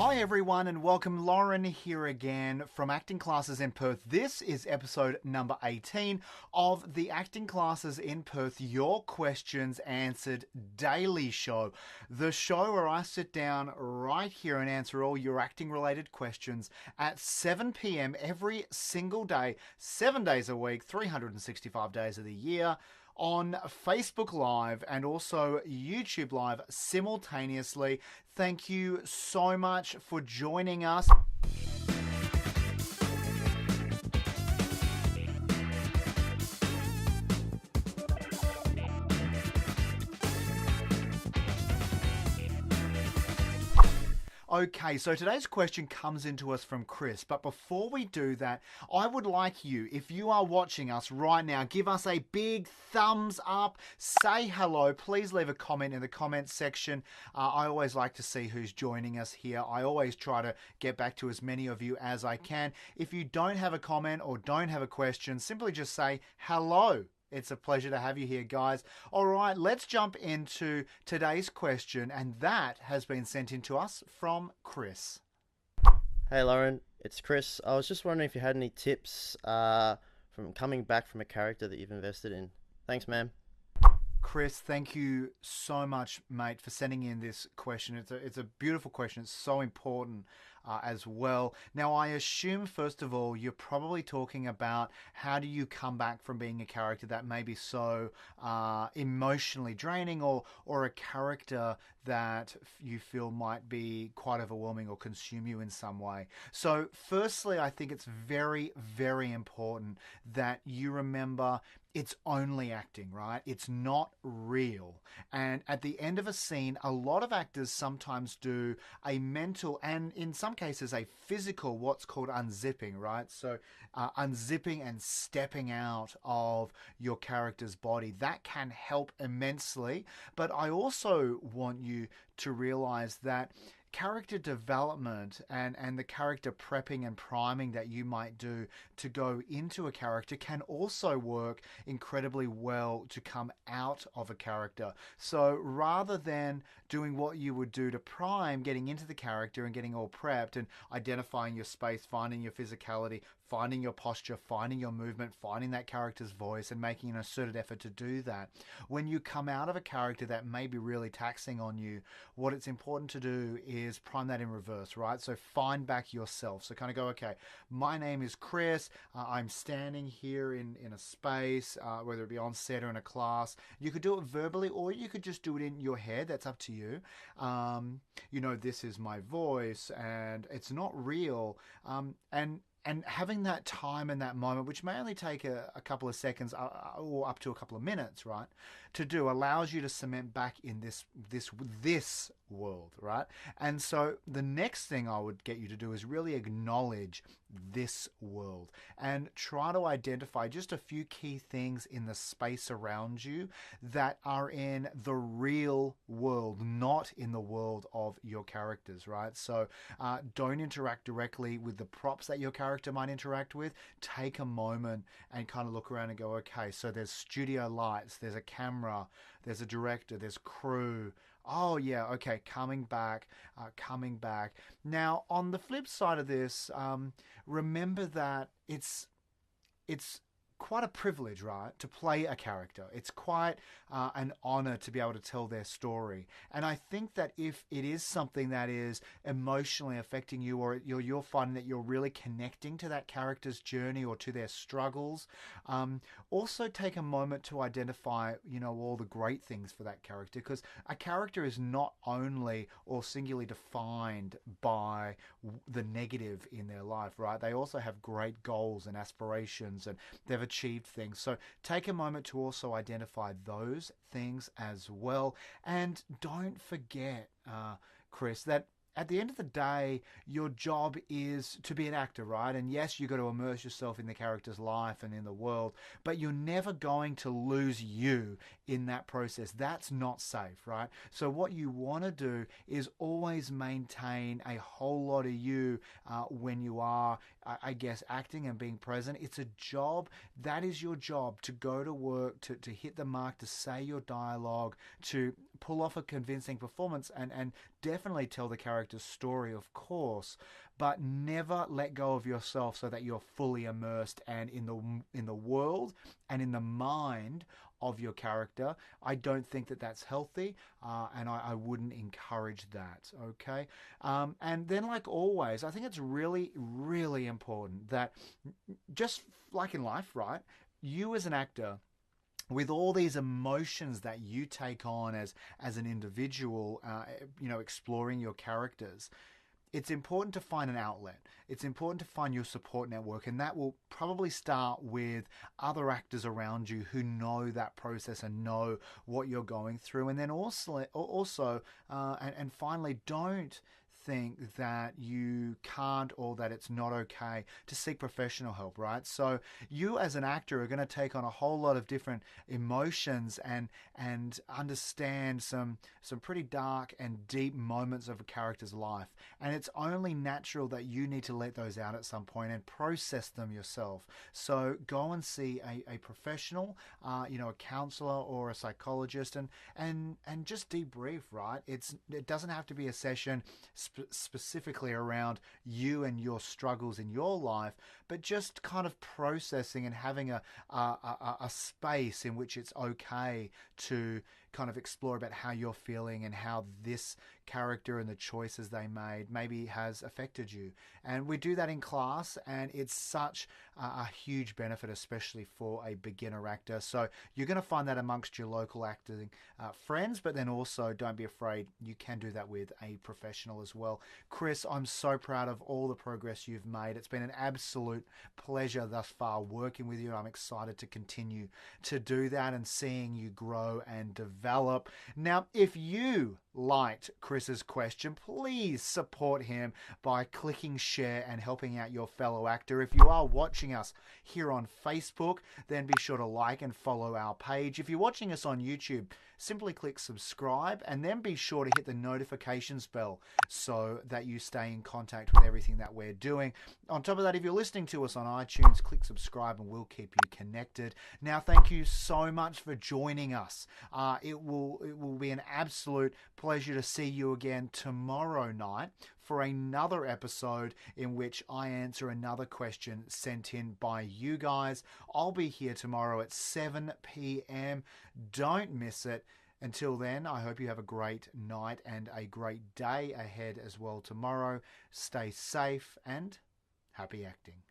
Hi everyone and welcome. Lauren here again from Acting Classes in Perth. This is episode number 18 of the Acting Classes in Perth Your Questions Answered Daily Show. The show where I sit down right here and answer all your acting related questions at 7 p.m. every single day, 7 days a week, 365 days of the year, on Facebook Live and also YouTube Live simultaneously. Thank you so much for joining us. Okay, so today's question comes into us from Chris, but before we do that, I would like you, if you are watching us right now, give us a big thumbs up, say hello, please leave a comment in the comments section. I always like to see who's joining us here. I always try to get back to as many of you as I can. If you don't have a comment or don't have a question, simply just say hello. It's a pleasure to have you here, guys. All right, let's jump into today's question, and that has been sent in to us from Chris. Hey Lauren, it's Chris. I was just wondering if you had any tips from coming back from a character that you've invested in. Thanks, man. Chris, thank you so much, mate, for sending in this question. It's a beautiful question. It's so important as well. Now, I assume, first of all, you're probably talking about how do you come back from being a character that may be so emotionally draining, or a character that you feel might be quite overwhelming or consume you in some way. So firstly, I think it's very, very important that you remember it's only acting, right? It's not real. And at the end of a scene, a lot of actors sometimes do a mental and in some cases a physical, what's called unzipping, right? So unzipping and stepping out of your character's body. That can help immensely. But I also want you to realize that character development and the character prepping and priming that you might do to go into a character can also work incredibly well to come out of a character. So rather than doing what you would do to prime, getting into the character and getting all prepped and identifying your space, finding your physicality, finding your posture, finding your movement, finding that character's voice and making an asserted effort to do that. When you come out of a character that may be really taxing on you, what it's important to do is prime that in reverse, right? So find back yourself. So kind of go, okay, my name is Chris. I'm standing here in a space, whether it be on set or in a class. You could do it verbally or you could just do it in your head. That's up to you. This is my voice and it's not real. And having that time and that moment, which may only take a couple of seconds or up to a couple of minutes, right, to do, allows you to cement back in this world, right? And so the next thing I would get you to do is really acknowledge this world and try to identify just a few key things in the space around you that are in the real world, not in the world of your characters, right? So don't interact directly with the props that your character might interact with. Take a moment and kind of look around and go, okay, so there's studio lights, there's a camera, there's a director, there's crew. Oh yeah, okay, coming back. Now, on the flip side of this, remember that it's quite a privilege, right, to play a character. It's quite an honor to be able to tell their story. And I think that if it is something that is emotionally affecting you, or you're finding that you're really connecting to that character's journey or to their struggles, also take a moment to identify, all the great things for that character, because a character is not only or singularly defined by the negative in their life, right? They also have great goals and aspirations, and they've achieved things. So take a moment to also identify those things as well. And don't forget, Chris, that at the end of the day, your job is to be an actor, right? And yes, you've got to immerse yourself in the character's life and in the world, but you're never going to lose you in that process. That's not safe, right? So what you want to do is always maintain a whole lot of you when you are, I guess, acting and being present. It's a job. That is your job, to go to work, to hit the mark, to say your dialogue, to pull off a convincing performance and definitely tell the character's story, of course, but never let go of yourself so that you're fully immersed and in the world and in the mind of your character. I don't think that that's healthy, and I wouldn't encourage that. Okay, and then, like always, I think it's really, really important that, just like in life, right? You as an actor, with all these emotions that you take on as an individual, exploring your characters, it's important to find an outlet. It's important to find your support network, and that will probably start with other actors around you who know that process and know what you're going through. And then and finally, don't think that you can't or that it's not okay to seek professional help, right? So you as an actor are going to take on a whole lot of different emotions and understand some pretty dark and deep moments of a character's life. And it's only natural that you need to let those out at some point and process them yourself. So go and see a professional, a counselor or a psychologist, and just debrief, right? It doesn't have to be a session specifically around you and your struggles in your life, but just kind of processing and having a space in which it's okay to kind of explore about how you're feeling and how this character and the choices they made maybe has affected you. And we do that in class, and it's such a huge benefit, especially for a beginner actor. So you're going to find that amongst your local acting friends, but then also don't be afraid, you can do that with a professional as well. Chris, I'm so proud of all the progress you've made. It's been an absolute pleasure thus far working with you, and I'm excited to continue to do that and seeing you grow and develop. Now, if you liked Chris's question, please support him by clicking share and helping out your fellow actor. If you are watching us here on Facebook, then be sure to like and follow our page. If you're watching us on YouTube, simply click subscribe, and then be sure to hit the notifications bell so that you stay in contact with everything that we're doing. On top of that, if you're listening to us on iTunes, click subscribe and we'll keep you connected. Now, thank you so much for joining us. It will be an absolute pleasure to see you again tomorrow night for another episode in which I answer another question sent in by you guys. I'll be here tomorrow at 7 p.m. Don't miss it. Until then, I hope you have a great night and a great day ahead as well tomorrow. Stay safe and happy acting.